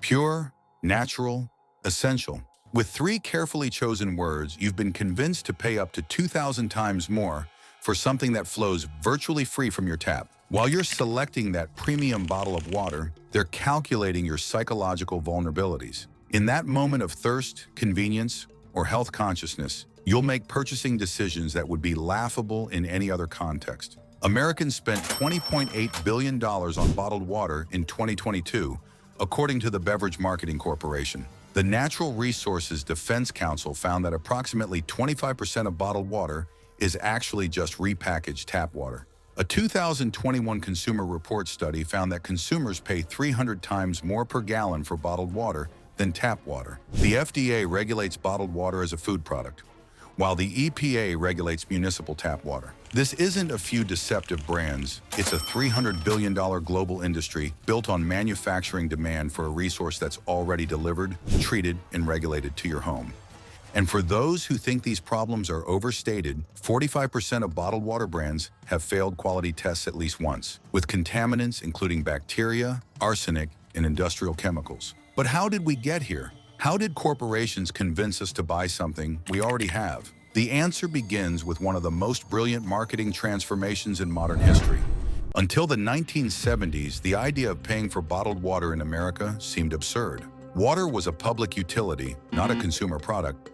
Pure, natural, essential. With three carefully chosen words, you've been convinced to pay up to 2,000 times more for something that flows virtually free from your tap. While you're selecting that premium bottle of water, they're calculating your psychological vulnerabilities. In that moment of thirst, convenience, or health consciousness, you'll make purchasing decisions that would be laughable in any other context. Americans spent $20.8 billion on bottled water in 2022, according to the Beverage Marketing Corporation. The Natural Resources Defense Council found that approximately 25% of bottled water is actually just repackaged tap water. A 2021 Consumer Report study found that consumers pay 300 times more per gallon for bottled water than tap water. The FDA regulates bottled water as a food product, while the EPA regulates municipal tap water. This isn't a few deceptive brands. It's a $300 billion global industry built on manufacturing demand for a resource that's already delivered, treated, and regulated to your home. And for those who think these problems are overstated, 45% of bottled water brands have failed quality tests at least once, with contaminants including bacteria, arsenic, and industrial chemicals. But how did we get here? How did corporations convince us to buy something we already have? The answer begins with one of the most brilliant marketing transformations in modern history. Until the 1970s, the idea of paying for bottled water in America seemed absurd. Water was a public utility, not a consumer product.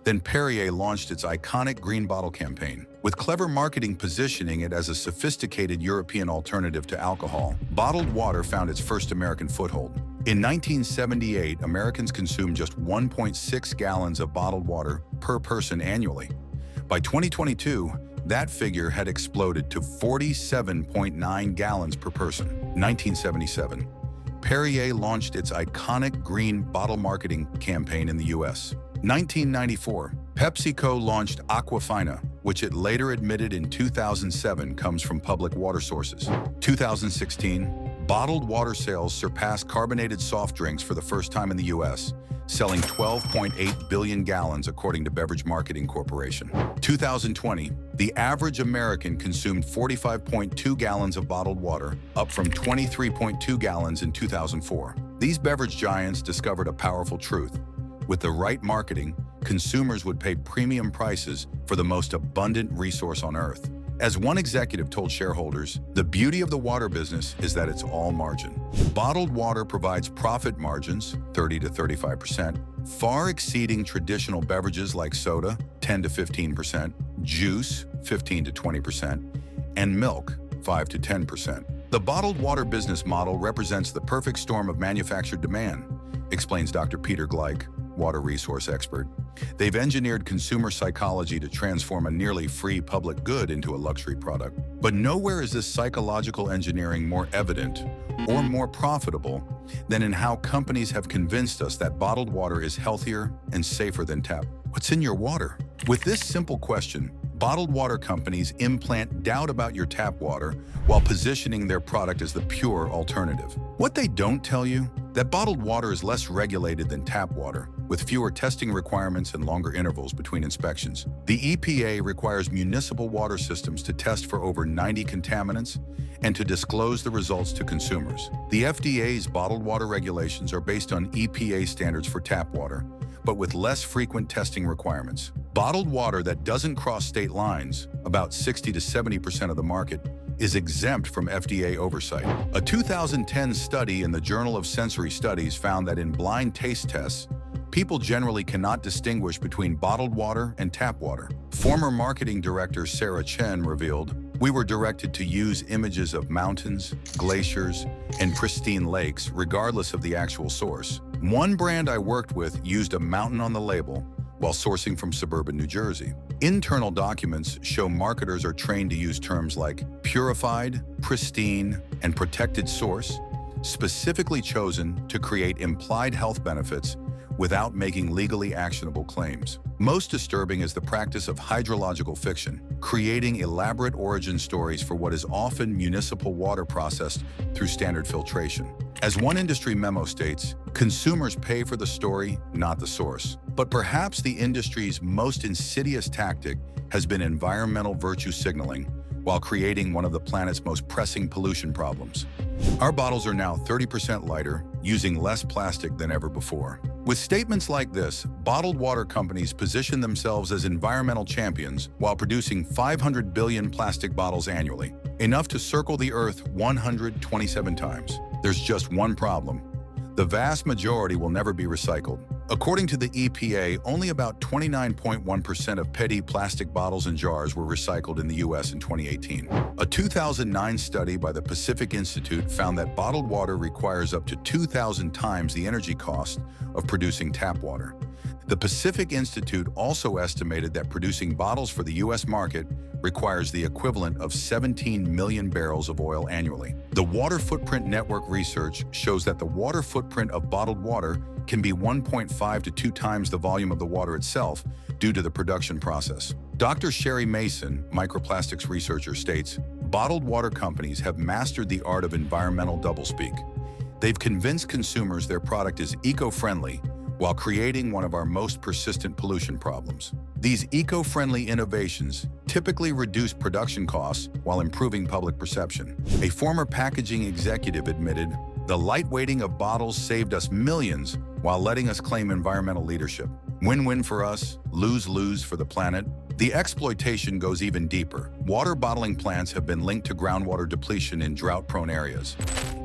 Then Perrier launched its iconic green bottle campaign. With clever marketing positioning it as a sophisticated European alternative to alcohol, bottled water found its first American foothold. In 1978, Americans consumed just 1.6 gallons of bottled water per person annually. By 2022, that figure had exploded to 47.9 gallons per person. 1977, Perrier launched its iconic green bottle marketing campaign in the US. 1994, PepsiCo launched Aquafina, which it later admitted in 2007 comes from public water sources. 2016, bottled water sales surpassed carbonated soft drinks for the first time in the US, selling 12.8 billion gallons according to Beverage Marketing Corporation. 2020, the average American consumed 45.2 gallons of bottled water, up from 23.2 gallons in 2004. These beverage giants discovered a powerful truth. With the right marketing, consumers would pay premium prices for the most abundant resource on Earth. As one executive told shareholders, the beauty of the water business is that it's all margin. Bottled water provides profit margins, 30 to 35%, far exceeding traditional beverages like soda, 10 to 15%, juice, 15 to 20%, and milk, 5 to 10%. The bottled water business model represents the perfect storm of manufactured demand, explains Dr. Peter Gleich, water resource expert. They've engineered consumer psychology to transform a nearly free public good into a luxury product. But nowhere is this psychological engineering more evident or more profitable than in how companies have convinced us that bottled water is healthier and safer than tap. What's in your water? With this simple question, bottled water companies implant doubt about your tap water while positioning their product as the pure alternative. What they don't tell you, that bottled water is less regulated than tap water, with fewer testing requirements and longer intervals between inspections. The EPA requires municipal water systems to test for over 90 contaminants and to disclose the results to consumers. The FDA's bottled water regulations are based on EPA standards for tap water, but with less frequent testing requirements. Bottled water that doesn't cross state lines, about 60 to 70% of the market, is exempt from FDA oversight. A 2010 study in the Journal of Sensory Studies found that in blind taste tests, people generally cannot distinguish between bottled water and tap water. Former marketing director Sarah Chen revealed, "We were directed to use images of mountains, glaciers, and pristine lakes, regardless of the actual source. One brand I worked with used a mountain on the label while sourcing from suburban New Jersey." Internal documents show marketers are trained to use terms like purified, pristine, and protected source, specifically chosen to create implied health benefits without making legally actionable claims. Most disturbing is the practice of hydrological fiction, creating elaborate origin stories for what is often municipal water processed through standard filtration. As one industry memo states, consumers pay for the story, not the source. But perhaps the industry's most insidious tactic has been environmental virtue signaling, while creating one of the planet's most pressing pollution problems. Our bottles are now 30% lighter, using less plastic than ever before. With statements like this, bottled water companies position themselves as environmental champions while producing 500 billion plastic bottles annually, enough to circle the Earth 127 times. There's just one problem. The vast majority will never be recycled. According to the EPA, only about 29.1% of PET plastic bottles and jars were recycled in the US in 2018. A 2009 study by the Pacific Institute found that bottled water requires up to 2,000 times the energy cost of producing tap water. The Pacific Institute also estimated that producing bottles for the US market requires the equivalent of 17 million barrels of oil annually. The Water Footprint Network research shows that the water footprint of bottled water can be 1.5 to 2 times the volume of the water itself due to the production process. Dr. Sherry Mason, microplastics researcher, states, "Bottled water companies have mastered the art of environmental doublespeak. They've convinced consumers their product is eco-friendly while creating one of our most persistent pollution problems. These eco-friendly innovations typically reduce production costs while improving public perception." A former packaging executive admitted, "The lightweighting of bottles saved us millions while letting us claim environmental leadership. Win-win for us, lose-lose for the planet." The exploitation goes even deeper. Water bottling plants have been linked to groundwater depletion in drought-prone areas.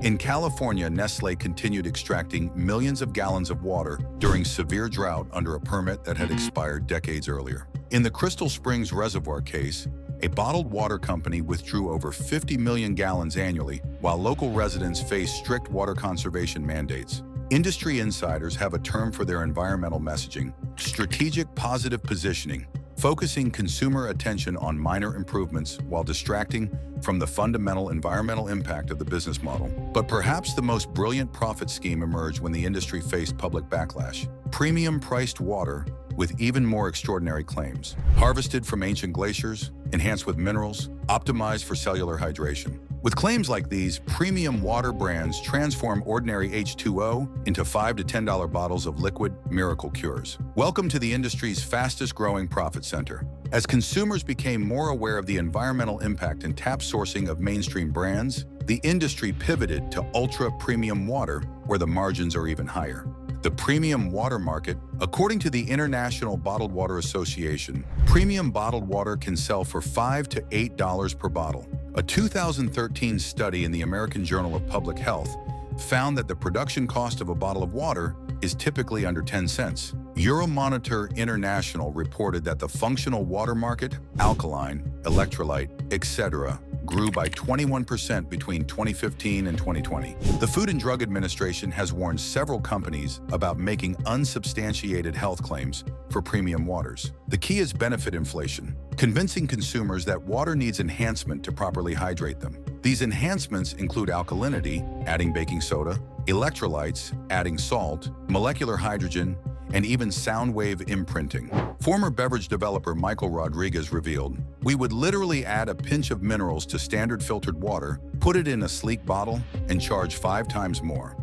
In California, Nestlé continued extracting millions of gallons of water during severe drought under a permit that had expired decades earlier. In the Crystal Springs Reservoir case, a bottled water company withdrew over 50 million gallons annually, while local residents faced strict water conservation mandates. Industry insiders have a term for their environmental messaging: strategic positive positioning, focusing consumer attention on minor improvements while distracting from the fundamental environmental impact of the business model. But perhaps the most brilliant profit scheme emerged when the industry faced public backlash. Premium-priced water with even more extraordinary claims. Harvested from ancient glaciers, enhanced with minerals, optimized for cellular hydration. With claims like these, premium water brands transform ordinary H2O into $5 to $10 bottles of liquid miracle cures. Welcome to the industry's fastest-growing profit center. As consumers became more aware of the environmental impact and tap sourcing of mainstream brands, the industry pivoted to ultra-premium water, where the margins are even higher. The premium water market, according to the International Bottled Water Association, premium bottled water can sell for $5 to $8 per bottle. A 2013 study in the American Journal of Public Health found that the production cost of a bottle of water is typically under 10 cents. Euromonitor International reported that the functional water market, alkaline, electrolyte, etc., grew by 21% between 2015 and 2020. The Food and Drug Administration has warned several companies about making unsubstantiated health claims for premium waters. The key is benefit inflation, convincing consumers that water needs enhancement to properly hydrate them. These enhancements include alkalinity, adding baking soda, electrolytes, adding salt, molecular hydrogen, and even sound wave imprinting. Former beverage developer Michael Rodriguez revealed, "We would literally add a pinch of minerals to standard filtered water, put it in a sleek bottle, and charge 5 times more."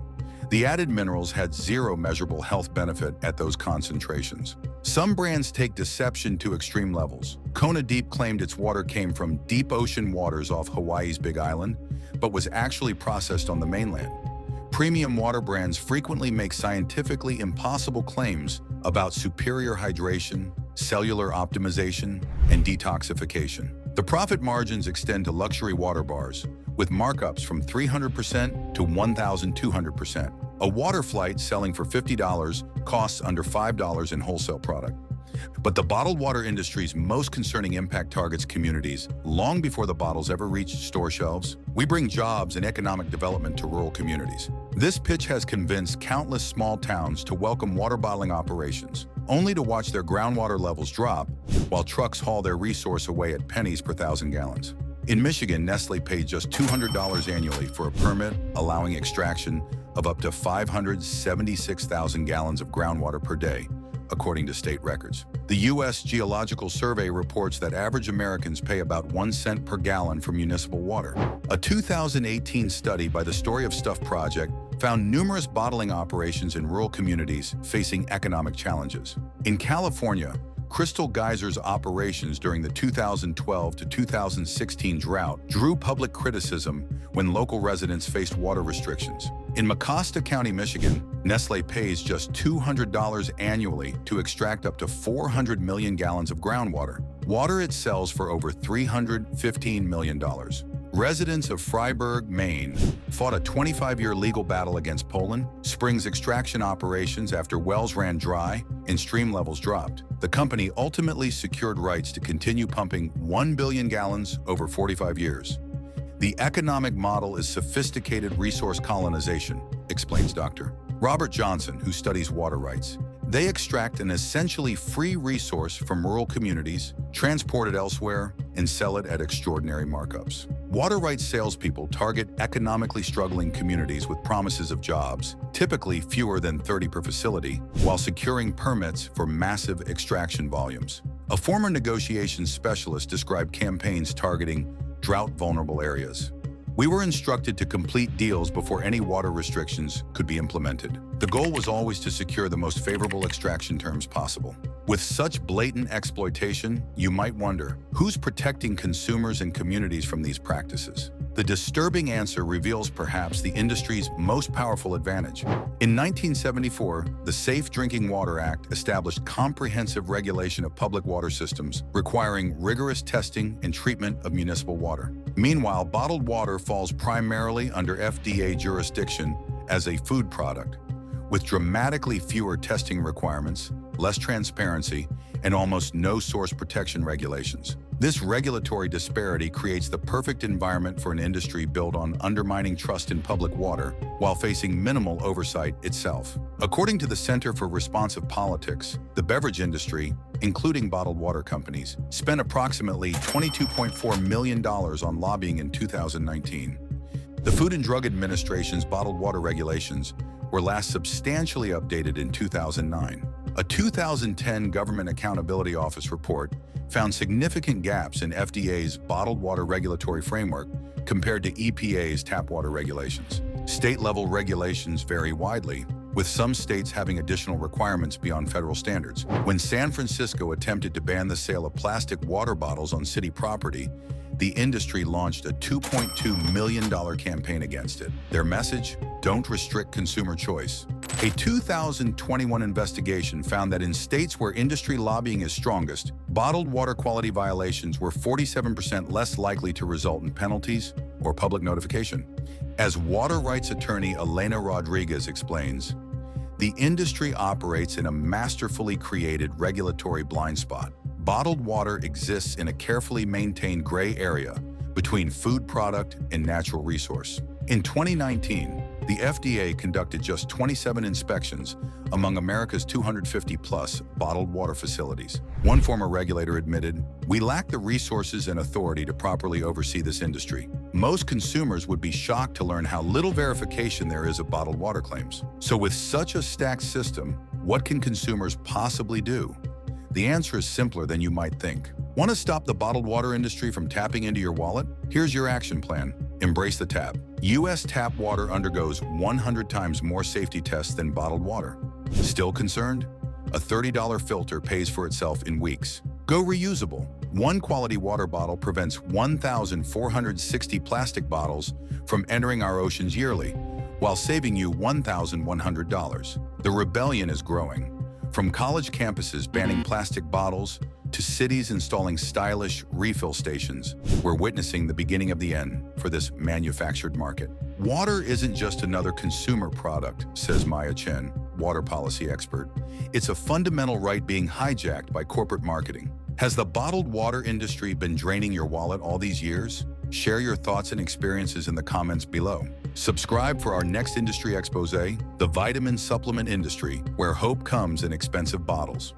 The added minerals had zero measurable health benefit at those concentrations. Some brands take deception to extreme levels. Kona Deep claimed its water came from deep ocean waters off Hawaii's Big Island, but was actually processed on the mainland. Premium water brands frequently make scientifically impossible claims about superior hydration, cellular optimization, and detoxification. The profit margins extend to luxury water bars, with markups from 300% to 1,200%. A water flight selling for $50 costs under $5 in wholesale product. But the bottled water industry's most concerning impact targets communities long before the bottles ever reach store shelves. We bring jobs and economic development to rural communities. This pitch has convinced countless small towns to welcome water bottling operations, only to watch their groundwater levels drop while trucks haul their resource away at pennies per 1,000 gallons. In Michigan, Nestlé paid just $200 annually for a permit allowing extraction of up to 576,000 gallons of groundwater per day, according to state records. The U.S. Geological Survey reports that average Americans pay about 1 cent per gallon for municipal water. A 2018 study by the Story of Stuff Project found numerous bottling operations in rural communities facing economic challenges. In California, Crystal Geysers operations during the 2012 to 2016 drought drew public criticism when local residents faced water restrictions. In Mecosta County, Michigan, Nestle pays just $200 annually to extract up to 400 million gallons of groundwater. Water it sells for over $315 million. Residents of Freiburg, Maine, fought a 25-year legal battle against Poland Springs extraction operations after wells ran dry and stream levels dropped. The company ultimately secured rights to continue pumping 1 billion gallons over 45 years. The economic model is sophisticated resource colonization, explains Dr. Robert Johnson, who studies water rights. They extract an essentially free resource from rural communities, transport it elsewhere, and sell it at extraordinary markups. Water rights salespeople target economically struggling communities with promises of jobs, typically fewer than 30 per facility, while securing permits for massive extraction volumes. A former negotiations specialist described campaigns targeting drought-vulnerable areas. We were instructed to complete deals before any water restrictions could be implemented. The goal was always to secure the most favorable extraction terms possible. With such blatant exploitation, you might wonder, who's protecting consumers and communities from these practices? The disturbing answer reveals perhaps the industry's most powerful advantage. In 1974, the Safe Drinking Water Act established comprehensive regulation of public water systems, requiring rigorous testing and treatment of municipal water. Meanwhile, bottled water falls primarily under FDA jurisdiction as a food product, with dramatically fewer testing requirements, less transparency, and almost no source protection regulations. This regulatory disparity creates the perfect environment for an industry built on undermining trust in public water while facing minimal oversight itself. According to the Center for Responsive Politics, the beverage industry, including bottled water companies, spent approximately $22.4 million on lobbying in 2019. The Food and Drug Administration's bottled water regulations were last substantially updated in 2009. A 2010 Government Accountability Office report found significant gaps in FDA's bottled water regulatory framework compared to EPA's tap water regulations. State-level regulations vary widely, with some states having additional requirements beyond federal standards. When San Francisco attempted to ban the sale of plastic water bottles on city property, the industry launched a $2.2 million campaign against it. Their message? Don't restrict consumer choice. A 2021 investigation found that in states where industry lobbying is strongest, bottled water quality violations were 47% less likely to result in penalties or public notification. As water rights attorney Elena Rodriguez explains, the industry operates in a masterfully created regulatory blind spot. Bottled water exists in a carefully maintained gray area between food product and natural resource. In 2019, the FDA conducted just 27 inspections among America's 250-plus bottled water facilities. One former regulator admitted, "We lack the resources and authority to properly oversee this industry." Most consumers would be shocked to learn how little verification there is of bottled water claims. So with such a stacked system, what can consumers possibly do? The answer is simpler than you might think. Want to stop the bottled water industry from tapping into your wallet? Here's your action plan. Embrace the tap. U.S. tap water undergoes 100 times more safety tests than bottled water. Still concerned? A $30 filter pays for itself in weeks. Go reusable. One quality water bottle prevents 1,460 plastic bottles from entering our oceans yearly, while saving you $1,100. The rebellion is growing. From college campuses banning plastic bottles to cities installing stylish refill stations, we're witnessing the beginning of the end for this manufactured market. Water isn't just another consumer product, says Maya Chen, water policy expert. It's a fundamental right being hijacked by corporate marketing. Has the bottled water industry been draining your wallet all these years? Share your thoughts and experiences in the comments below. Subscribe for our next industry expose, the vitamin supplement industry, where hope comes in expensive bottles.